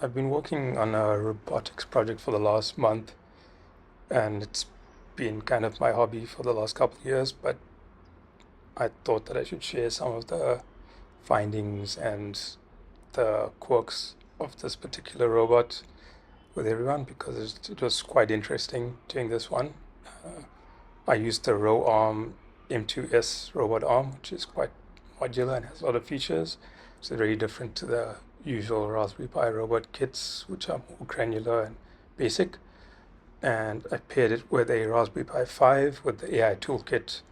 I've been working on a robotics project for the last month, and it's been kind of my hobby for the last couple of years, but I thought that I should share some of the findings and the quirks of this particular robot with everyone because it was quite interesting doing this one. Uh, I used the RoArm-M2-S robot arm, which is quite modular and has a lot of features. It's very different to the usual Raspberry Pi robot kits, which are more granular and basic. And I paired it with a Raspberry Pi 5 with the AI Toolkit,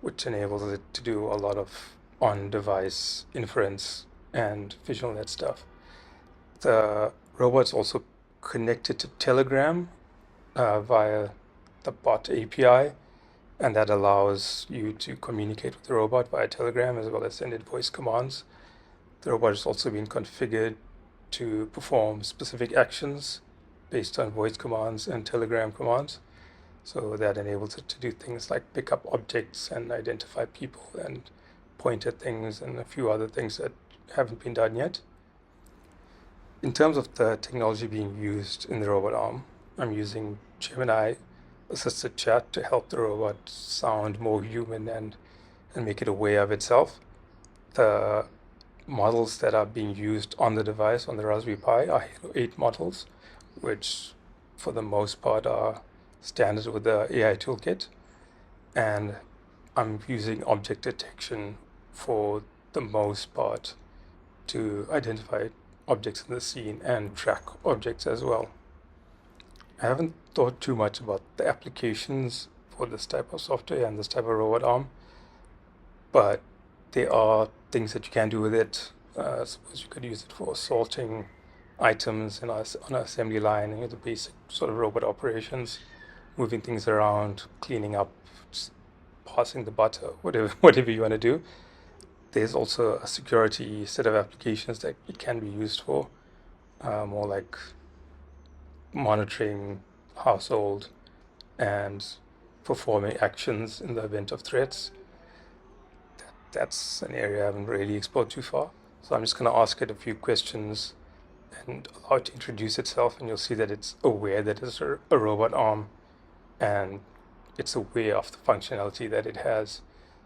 which enables it to do a lot of on-device inference and visual net stuff. The robot's also connected to Telegram via the bot API, and that allows you to communicate with the robot via Telegram as well as send it voice commands. The robot has also been configured to perform specific actions based on voice commands and Telegram commands. So that enables it to do things like pick up objects and identify people and point at things and a few other things that haven't been done yet. In terms of the technology being used in the robot arm, I'm using Gemini assisted chat to help the robot sound more human and make it aware of itself. The models that are being used on the device on the Raspberry Pi are Halo 8 models, which for the most part are standard with the AI toolkit. And I'm using object detection for the most part to identify objects in the scene and track objects as well. I haven't thought too much about the applications for this type of software and this type of robot arm, but there are things that you can do with it. Suppose you could use it for sorting items on an assembly line, the basic sort of robot operations, moving things around, cleaning up, passing the butter, whatever you want to do. There's also a security set of applications that it can be used for, more like monitoring household and performing actions in the event of threats. That's an area I haven't really explored too far. So I'm just going to ask it a few questions and allow it to introduce itself, and you'll see that it's aware that it's a robot arm and it's aware of the functionality that it has.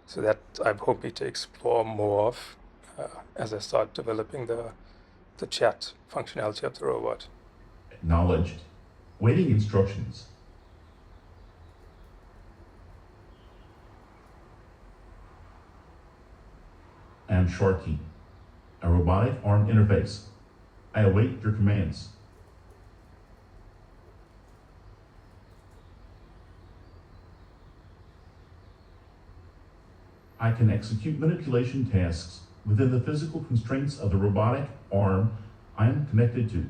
So that I'm hoping to explore more of as I start developing the chat functionality of the robot. Acknowledged. Waiting instructions. And short key. A robotic arm interface. I await your commands. I can execute manipulation tasks within the physical constraints of the robotic arm I am connected to.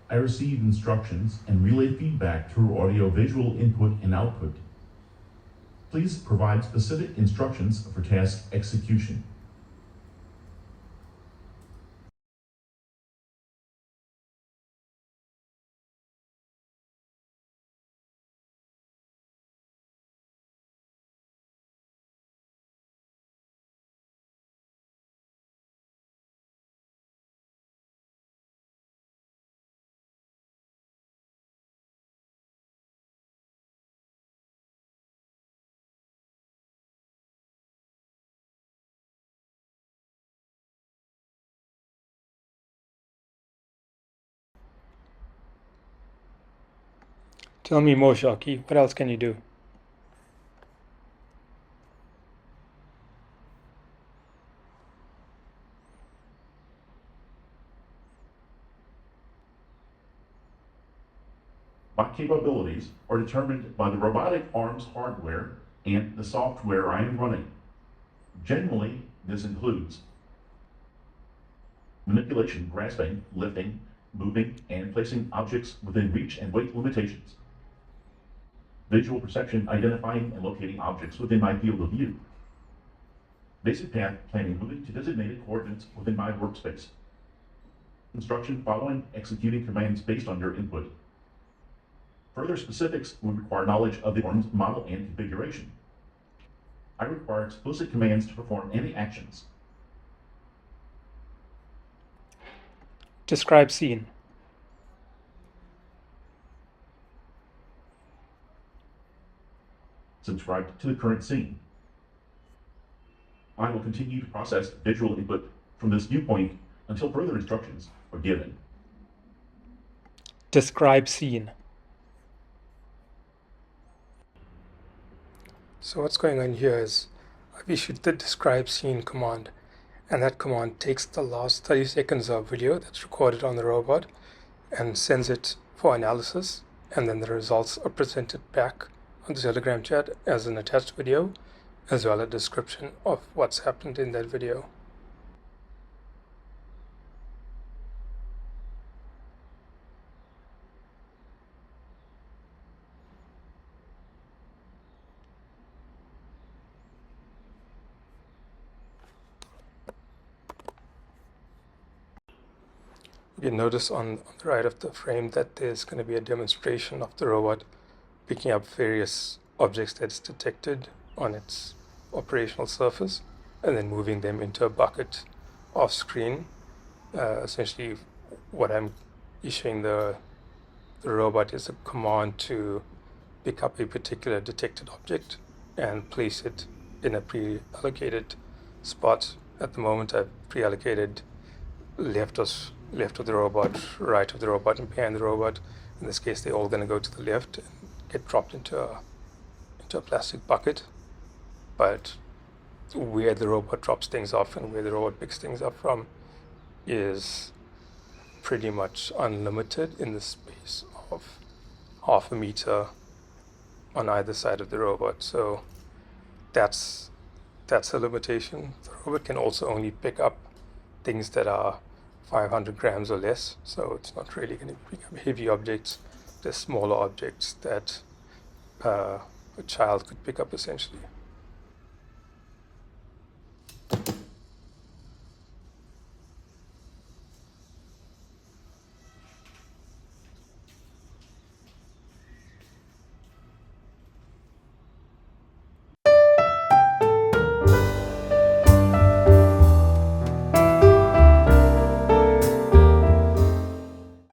I receive instructions and relay feedback through audio-visual input and output. Please provide specific instructions for task execution. Tell me more, Sharky. What else can you do? My capabilities are determined by the robotic arm's hardware and the software I am running. Generally, this includes manipulation, grasping, lifting, moving, and placing objects within reach and weight limitations. Visual perception, identifying and locating objects within my field of view. Basic path planning, moving to designated coordinates within my workspace. Instruction following, executing commands based on your input. Further specifics would require knowledge of the arm's model and configuration. I require explicit commands to perform any actions. Describe scene. Subscribe to the current scene. I will continue to process visual input from this viewpoint until further instructions are given. Describe scene. So what's going on here is I've issued the describe scene command, and that command takes the last 30 seconds of video that's recorded on the robot and sends it for analysis, and then the results are presented back on the Telegram chat as an attached video, as well as a description of what's happened in that video. You notice on the right of the frame that there's going to be a demonstration of the robot picking up various objects that's detected on its operational surface and then moving them into a bucket off screen. Essentially, what I'm issuing the robot is a command to pick up a particular detected object and place it in a pre-allocated spot. At the moment, I've pre-allocated left of the robot, right of the robot, and behind the robot. In this case, they're all going to go to the left and get dropped into a plastic bucket. But where the robot drops things off and where the robot picks things up from is pretty much unlimited in the space of half a meter on either side of the robot. So that's a limitation. The robot can also only pick up things that are 500 grams or less, so it's not really going to pick up heavy objects. They're smaller objects that a child could pick up essentially.